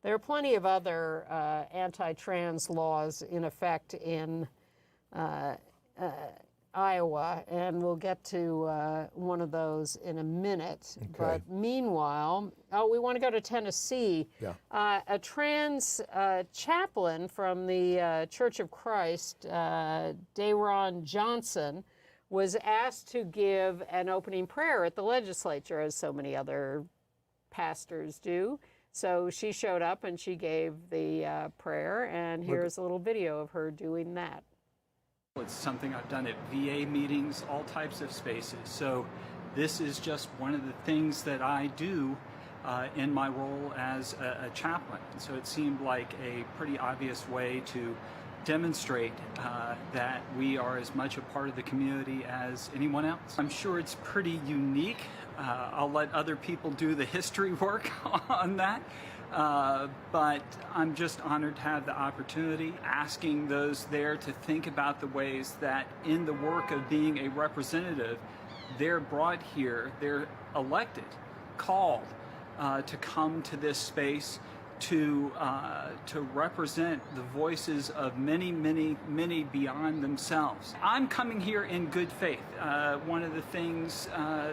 There are plenty of other anti-trans laws in effect in Iowa, and we'll get to one of those in a minute. Okay. But meanwhile, we want to go to Tennessee. Yeah. A trans chaplain from the Church of Christ, Dayron Johnson, was asked to give an opening prayer at the legislature, as so many other pastors do. So she showed up and she gave the prayer, and here's a little video of her doing that. It's something I've done at VA meetings, all types of spaces. So this is just one of the things that I do in my role as a chaplain. So it seemed like a pretty obvious way to demonstrate that we are as much a part of the community as anyone else. I'm sure it's pretty unique. I'll let other people do the history work on that. But I'm just honored to have the opportunity, asking those there to think about the ways that in the work of being a representative, they're brought here, they're elected, called to come to this space to represent the voices of many, many, many beyond themselves. I'm coming here in good faith. One of the things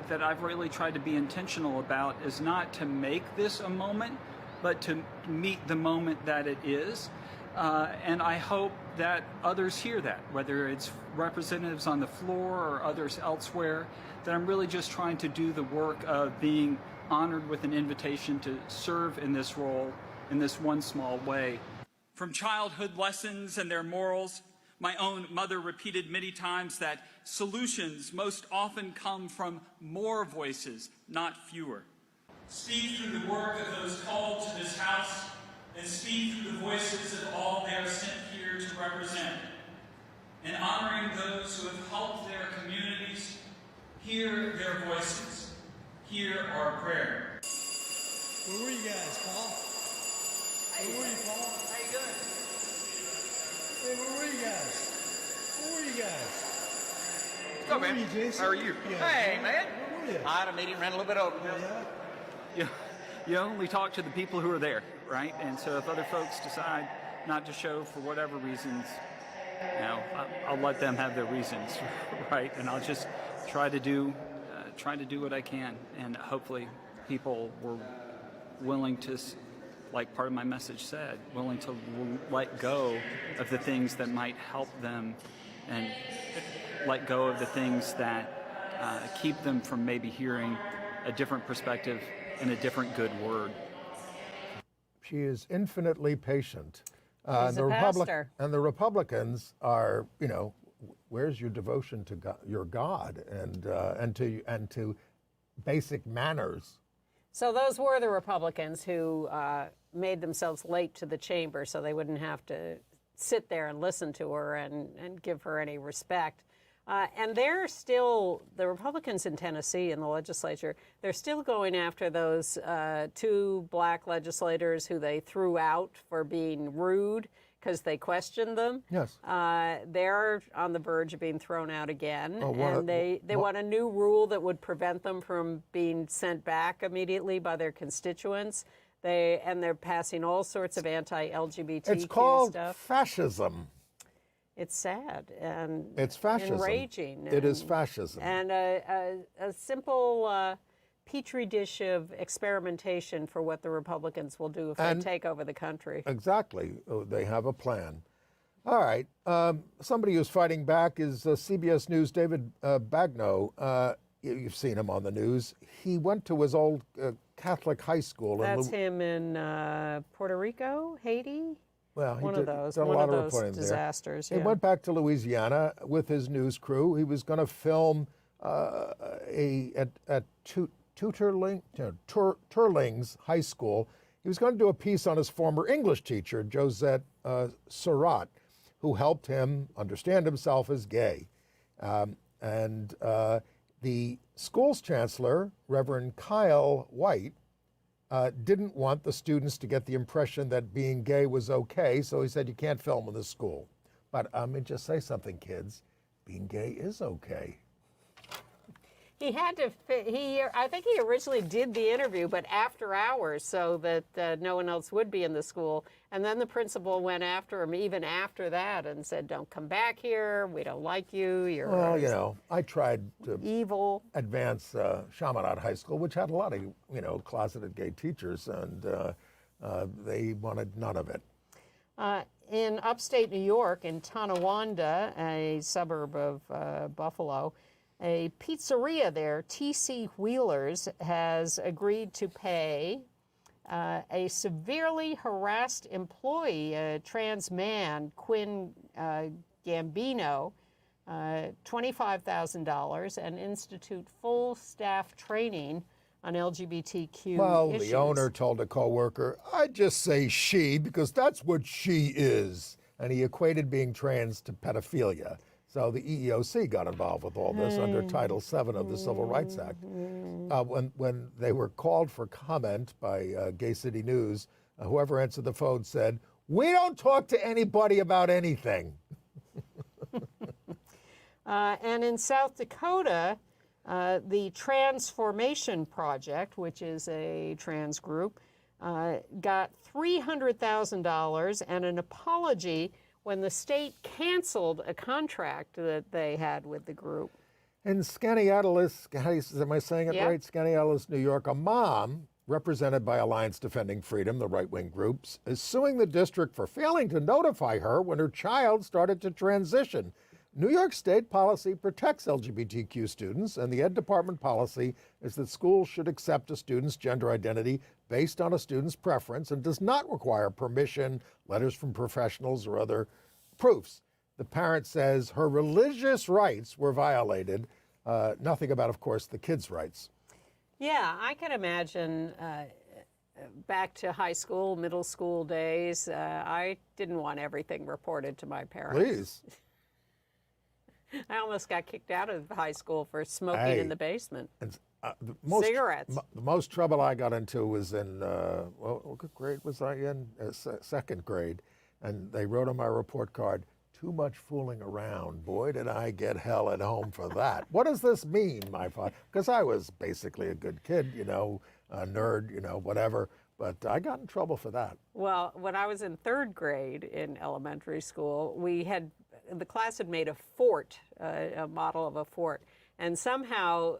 that I've really tried to be intentional about is not to make this a moment, but to meet the moment that it is. And I hope that others hear that, whether it's representatives on the floor or others elsewhere, that I'm really just trying to do the work of being honored with an invitation to serve in this role in this one small way. From childhood lessons and their morals, my own mother repeated many times that solutions most often come from more voices, not fewer. Speak through the work of those called to this house, and speak through the voices of all they are sent here to represent. In honoring those who have helped their communities, hear their voices, hear our prayer. Where were you guys, Paul? Where were you, Paul? How you doing? Hey, where were you guys? Where were you guys? What's up, man? Where were you, Jason? How are you? Yeah. Hey, man. Where were you? I had a meeting, ran a little bit over. Yeah. You only talk to the people who are there, right? And so if other folks decide not to show for whatever reasons, I'll let them have their reasons, right? And I'll just try to do what I can, and hopefully people were willing to, like part of my message said, willing to let go of the things that might help them, and let go of the things that keep them from maybe hearing a different perspective and a different good word. She is infinitely patient. She's a pastor. And the Republicans are, where's your devotion to God, your God, and to basic manners? So those were the Republicans who made themselves late to the chamber so they wouldn't have to sit there and listen to her and give her any respect. And they're still, the Republicans in Tennessee in the legislature, they're still going after those two black legislators who they threw out for being rude because they questioned them. Yes. They're on the verge of being thrown out again. Oh, and they want a new rule that would prevent them from being sent back immediately by their constituents. They're passing all sorts of anti-LGBTQ It's called stuff. fascism. It's sad and It's fascism. enraging. It is fascism. And a simple petri dish of experimentation for what the Republicans will do if they take over the country. Exactly. They have a plan. All right. Somebody who's fighting back is CBS News' David Bagno. You've seen him on the news. He went to his old Catholic high school. That's him in Puerto Rico, Haiti? Well, one of those disasters. He went back to Louisiana with his news crew. He was going to film at Turlings High School. He was going to do a piece on his former English teacher, Josette Surratt, who helped him understand himself as gay. The school's chancellor, Reverend Kyle White, didn't want the students to get the impression that being gay was okay, so he said, you can't film in the school. But let me just say something, kids. Being gay is okay. He had to, I think he originally did the interview, but after hours so that no one else would be in the school. And then the principal went after him even after that and said, don't come back here. We don't like you. You're I tried to evil. advance Chaminade High School, which had a lot of, closeted gay teachers, and they wanted none of it. In upstate New York, in Tonawanda, a suburb of Buffalo, a pizzeria there, TC Wheelers, has agreed to pay a severely harassed employee, a trans man, Quinn Gambino, $25,000 and institute full staff training on LGBTQ Well, issues. the owner told a coworker, "I'd just say she because that's what she is." And he equated being trans to pedophilia. So the EEOC got involved with all this under Title VII of the Civil Rights Act. When they were called for comment by Gay City News, whoever answered the phone said, "We don't talk to anybody about anything." And in South Dakota, the Transformation Project, which is a trans group, got $300,000 and an apology when the state canceled a contract that they had with the group. In Skaneateles, am I saying it Yep. right? Skaneateles, New York, a mom represented by Alliance Defending Freedom, the right-wing groups, is suing the district for failing to notify her when her child started to transition. New York state policy protects LGBTQ students, and the Ed Department policy is that schools should accept a student's gender identity based on a student's preference and does not require permission, letters from professionals, or other proofs. The parent says her religious rights were violated. Nothing about, of course, the kids' rights. Yeah, I can imagine back to high school, middle school days, I didn't want everything reported to my parents. Please. I almost got kicked out of high school for smoking in the basement. And, Cigarettes. The most trouble I got into was in, what grade was I in? Second grade. And they wrote on my report card, "Too much fooling around." Boy, did I get hell at home for that. What does this mean, my father? Because I was basically a good kid, a nerd, whatever. But I got in trouble for that. Well, when I was in third grade in elementary school, the class had made a fort, a model of a fort. And somehow,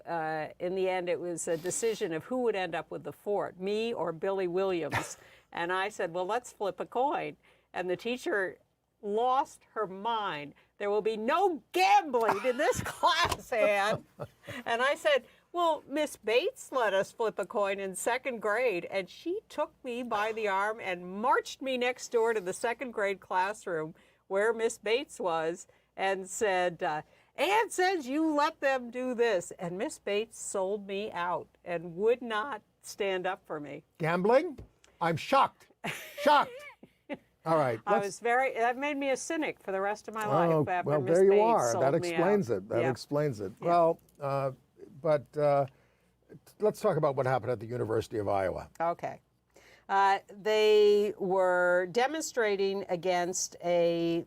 in the end, it was a decision of who would end up with the fort, me or Billy Williams. And I said, well, let's flip a coin. And the teacher lost her mind. There will be no gambling in this class, Ann. And I said, well, Miss Bates let us flip a coin in second grade, and she took me by the arm and marched me next door to the second grade classroom where Miss Bates was and said, Ann says you let them do this. And Miss Bates sold me out and would not stand up for me. Gambling? I'm shocked. Shocked. All right. That made me a cynic for the rest of my life after well, Miss there you Bates are. sold That me explains out. it. That Yeah. explains it. Yeah. Well, but let's talk about what happened at the University of Iowa. Okay. They were demonstrating against a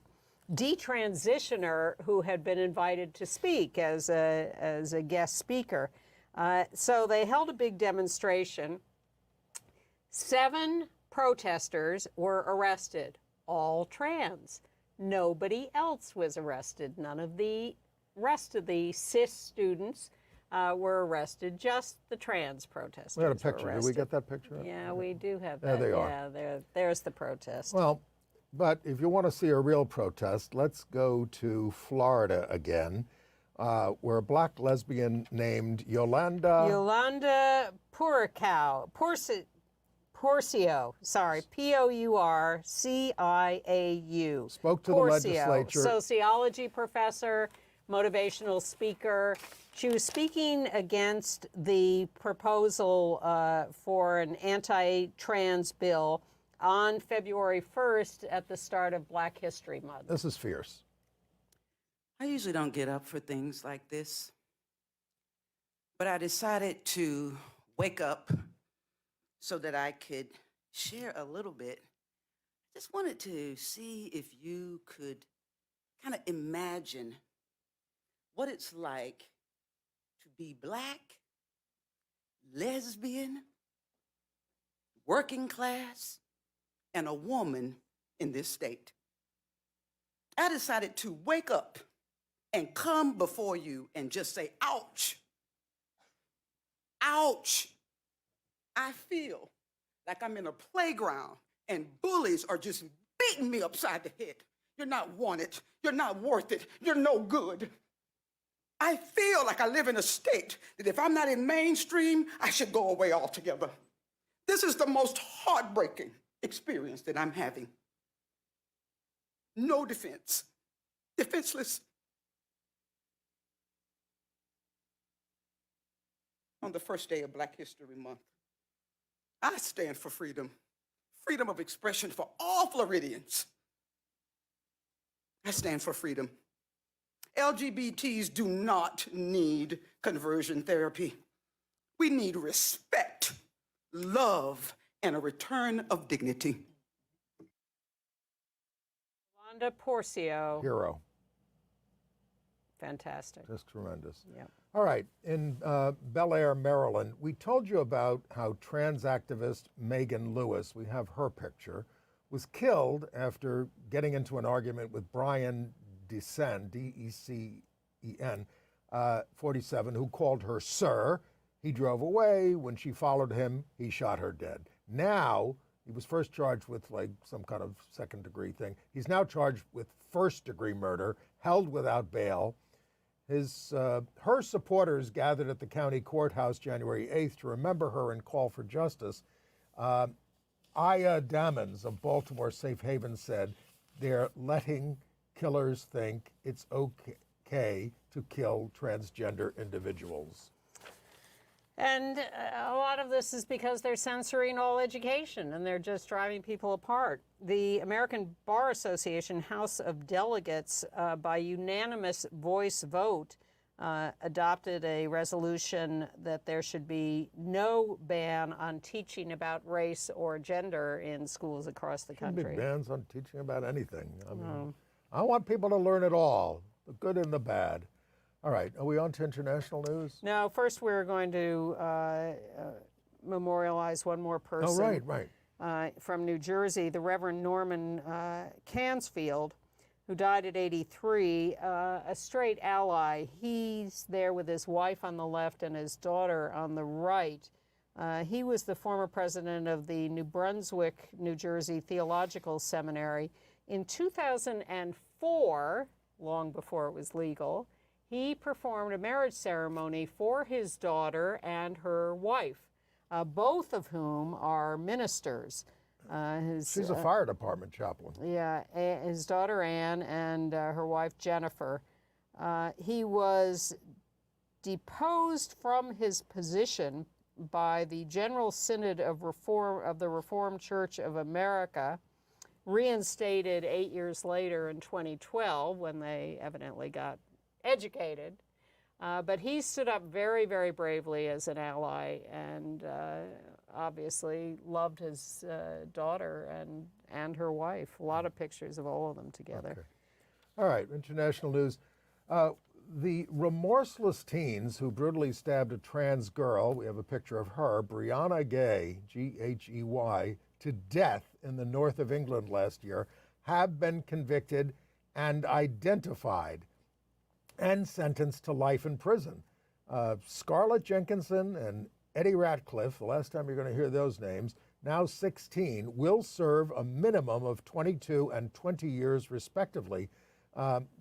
detransitioner who had been invited to speak as a guest speaker. So they held a big demonstration. 7 protesters were arrested, all trans. Nobody else was arrested. None of the rest of the cis students were arrested, just the trans protesters. We had a picture. were Did we arrested. get that picture? Yeah, we do have There that. they are. Yeah, there's the protest. Well, but if you want to see a real protest, let's go to Florida again, where a black lesbian named Yolanda Porcio, sorry, Pourciau, spoke to the legislature. Sociology professor, motivational speaker. She was speaking against the proposal for an anti-trans bill on February 1st at the start of Black History Month. This is fierce. I usually don't get up for things like this, but I decided to wake up so that I could share a little bit. Just wanted to see if you could kind of imagine what it's like to be Black, lesbian, working class, and a woman in this state. I decided to wake up and come before you and just say, ouch, ouch. I feel like I'm in a playground and bullies are just beating me upside the head. You're not wanted, you're not worth it, you're no good. I feel like I live in a state that if I'm not in mainstream, I should go away altogether. This is the most heartbreaking experience that I'm having. No defense, defenseless. on the first day of Black History Month. I stand for freedom, freedom of expression for all Floridians. I stand for freedom. LGBTs do not need conversion therapy. We need respect, love, and a return of dignity. Wanda Porcio. Hero. Fantastic. Just tremendous. Yeah. All right, in Bel Air, Maryland, we told you about how trans activist Megan Lewis, we have her picture, was killed after getting into an argument with Brian Decen, D-E-C-E-N, 47, who called her sir. He drove away. When she followed him, he shot her dead. Now, he was first charged with like some kind of second-degree thing. He's now charged with first-degree murder, held without bail. Her supporters gathered at the county courthouse January 8th to remember her and call for justice. Aya Dammons of Baltimore Safe Haven said they're letting killers think it's okay to kill transgender individuals. And a lot of this is because they're censoring all education and they're just driving people apart. The American Bar Association House of Delegates, by unanimous voice vote, adopted a resolution that there should be no ban on teaching about race or gender in schools across the country. Big bans on teaching about anything. I mean, I want people to learn it all, the good and the bad. All right, are we on to international news? No, first we're going to memorialize one more person. Oh, right. From New Jersey, the Reverend Norman Cansfield, who died at 83, a straight ally. He's there with his wife on the left and his daughter on the right. He was the former president of the New Brunswick, New Jersey Theological Seminary. In 2004, long before it was legal, he performed a marriage ceremony for his daughter and her wife, both of whom are ministers. She's a fire department chaplain. Yeah, his daughter Anne and her wife Jennifer. He was deposed from his position by the General Synod of the Reformed Church of America, reinstated 8 years later in 2012 when they evidently got educated. But he stood up very, very bravely as an ally and obviously loved his daughter and her wife. A lot of pictures of all of them together. Okay. All right, international news. The remorseless teens who brutally stabbed a trans girl, we have a picture of her, Brianna Gay, G-H-E-Y, to death in the north of England last year, have been convicted and identified and sentenced to life in prison. Scarlett Jenkinson and Eddie Ratcliffe, the last time you're going to hear those names, now 16, will serve a minimum of 22 and 20 years respectively.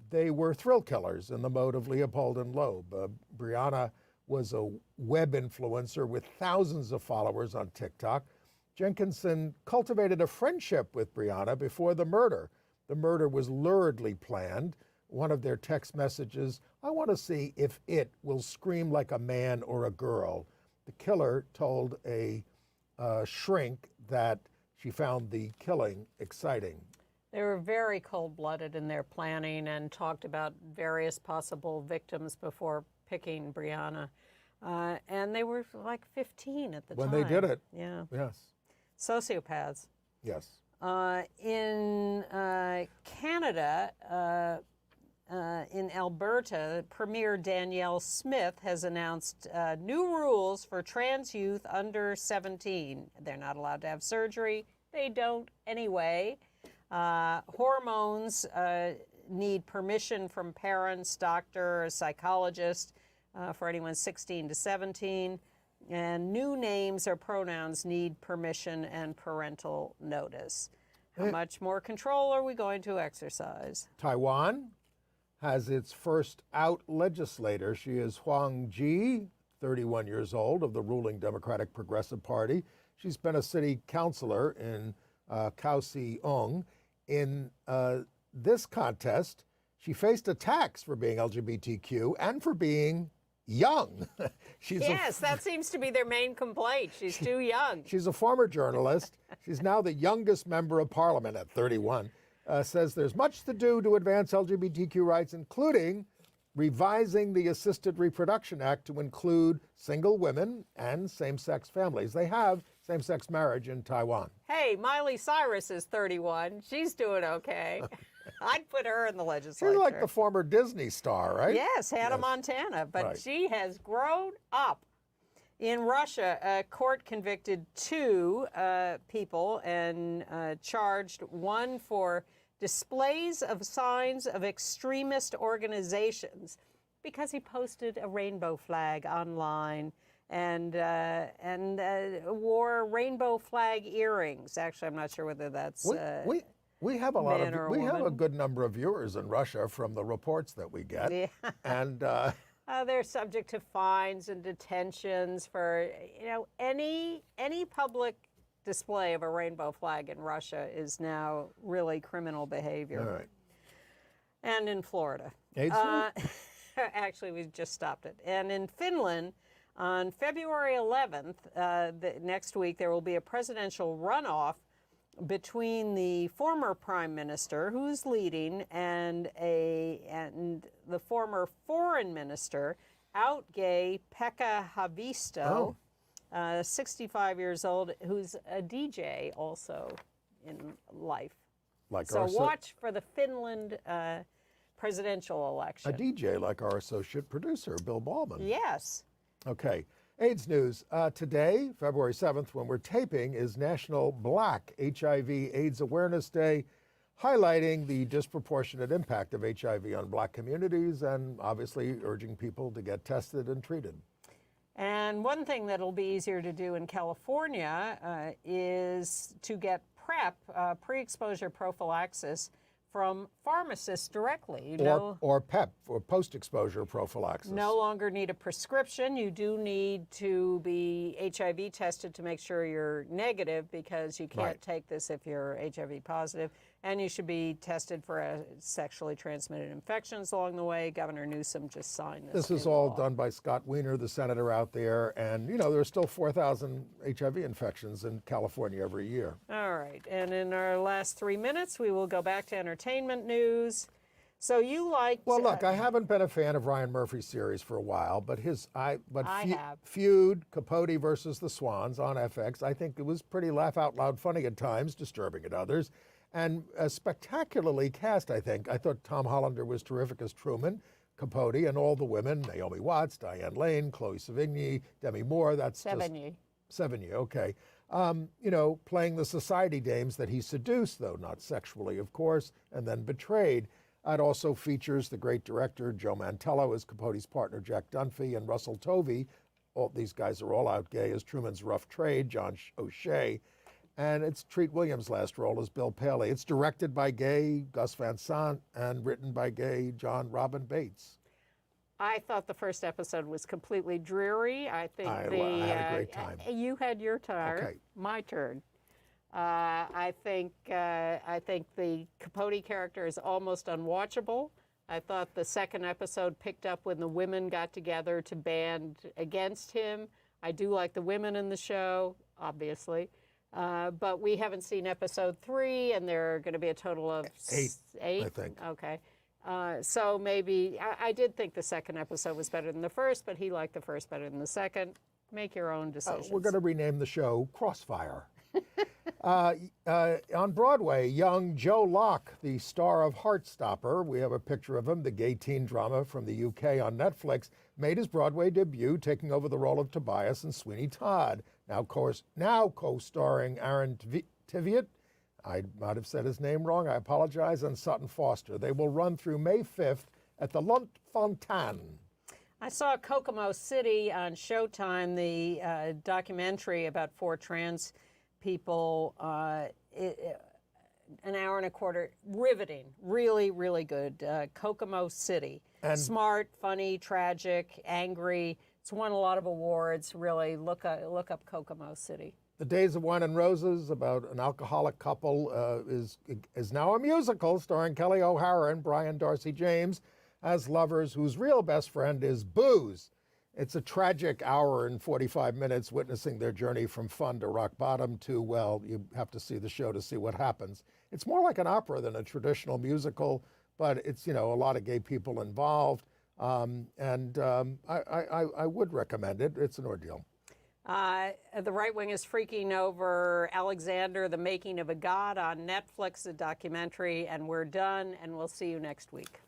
They were thrill killers in the mode of Leopold and Loeb. Brianna was a web influencer with thousands of followers on TikTok. Jenkinson cultivated a friendship with Brianna before the murder. The murder was luridly planned. One of their text messages, I want to see if it will scream like a man or a girl. The killer told a shrink that she found the killing exciting. They were very cold-blooded in their planning and talked about various possible victims before picking Brianna. And they were like 15 at the time. When they did it. Yeah. Yes. Sociopaths. Yes. In Canada, in Alberta, Premier Danielle Smith has announced new rules for trans youth under 17. They're not allowed to have surgery. They don't anyway. Hormones need permission from parents, doctor, or psychologist for anyone 16 to 17. And new names or pronouns need permission and parental notice. How much more control are we going to exercise? Taiwan has its first out legislator. She is Huang Ji, 31 years old, of the ruling Democratic Progressive Party. She's been a city councilor in Kaohsiung. In this contest, she faced attacks for being LGBTQ and for being young. Yes, that seems to be their main complaint. She's too young. She's a former journalist. She's now the youngest member of parliament at 31. Says there's much to do to advance LGBTQ rights, including revising the Assisted Reproduction Act to include single women and same-sex families. They have same-sex marriage in Taiwan. Hey, Miley Cyrus is 31. She's doing okay. I'd put her in the legislature. She's like the former Disney star, right? Yes, Hannah Montana, but Right. she has grown up. In Russia, a court convicted 2 people and charged one for displays of signs of extremist organizations because he posted a rainbow flag online and wore rainbow flag earrings. Actually, I'm not sure whether that's we have a lot man or of we have a woman. good number of viewers in Russia from the reports that we get. Yeah. And They're subject to fines and detentions for, any public display of a rainbow flag in Russia is now really criminal behavior. all right. And in Florida. AIDS Actually, we just stopped it. And in Finland, on February 11th, next week, there will be a presidential runoff between the former prime minister, who's leading, and the former foreign minister, out gay Pekka Haavisto, 65 years old, who's a DJ also in life. like So our watch for the Finland presidential election. a DJ like our associate producer, Bill Ballman. Yes. Okay. AIDS news. Today, February 7th, when we're taping, is National Black HIV/AIDS Awareness Day, highlighting the disproportionate impact of HIV on Black communities and obviously urging people to get tested and treated. And one thing that'll be easier to do in California is to get PrEP, pre-exposure prophylaxis, from pharmacists directly. Or PEP, or post-exposure prophylaxis. No longer need a prescription. You do need to be HIV tested to make sure you're negative, because you can't Right. take this if you're HIV positive. And you should be tested for sexually transmitted infections along the way. Governor Newsom just signed this. This is new all law. done by Scott Wiener, the senator out there. And, there are still 4,000 HIV infections in California every year. All right. And in our last 3 minutes, we will go back to entertainment news. So you liked... Well, look, I haven't been a fan of Ryan Murphy's series for a while, but I have. Feud, Capote versus the Swans on FX, I think it was pretty laugh-out-loud funny at times, disturbing at others, and spectacularly cast, I think. I thought Tom Hollander was terrific as Truman, Capote, and all the women, Naomi Watts, Diane Lane, Chloe Sevigny, Demi Moore, that's Sevigny. Sevigny, okay. Playing the society dames that he seduced, though not sexually, of course, and then betrayed. It also features the great director Joe Mantello as Capote's partner Jack Dunphy, and Russell Tovey. All these guys are all out gay as Truman's rough trade, John O'Shea. And it's Treat Williams' last role as Bill Paley. It's directed by gay Gus Van Sant and written by gay John Robin Bates. I thought the first episode was completely dreary. I think I had a great time. You had your turn. Okay. My turn. I think the Capote character is almost unwatchable. I thought the second episode picked up when the women got together to band against him. I do like the women in the show, obviously. But we haven't seen episode 3, and there are going to be a total of 8, I think. Okay. So maybe, I did think the second episode was better than the first, but he liked the first better than the second. Make your own decisions. We're going to rename the show Crossfire. On Broadway, young Joe Locke, the star of Heartstopper, we have a picture of him, the gay teen drama from the UK on Netflix, made his Broadway debut, taking over the role of Tobias in Sweeney Todd. Now co-starring Aaron Tveit. I might have said his name wrong, I apologize, and Sutton Foster. They will run through May 5th at the Luntfontein. I saw Kokomo City on Showtime, the documentary about 4 trans people, an hour and a quarter, riveting, really, really good. Kokomo City, And smart, funny, tragic, angry. It's won a lot of awards. Really, look up Kokomo City. The Days of Wine and Roses, about an alcoholic couple, is now a musical starring Kelly O'Hara and Brian Darcy James as lovers whose real best friend is booze. It's a tragic hour and 45 minutes witnessing their journey from fun to rock bottom to, well, you have to see the show to see what happens. It's more like an opera than a traditional musical, but it's, a lot of gay people involved. I would recommend it. It's an ordeal. The right wing is freaking over Alexander, the Making of a God on Netflix, a documentary, and we're done, and we'll see you next week.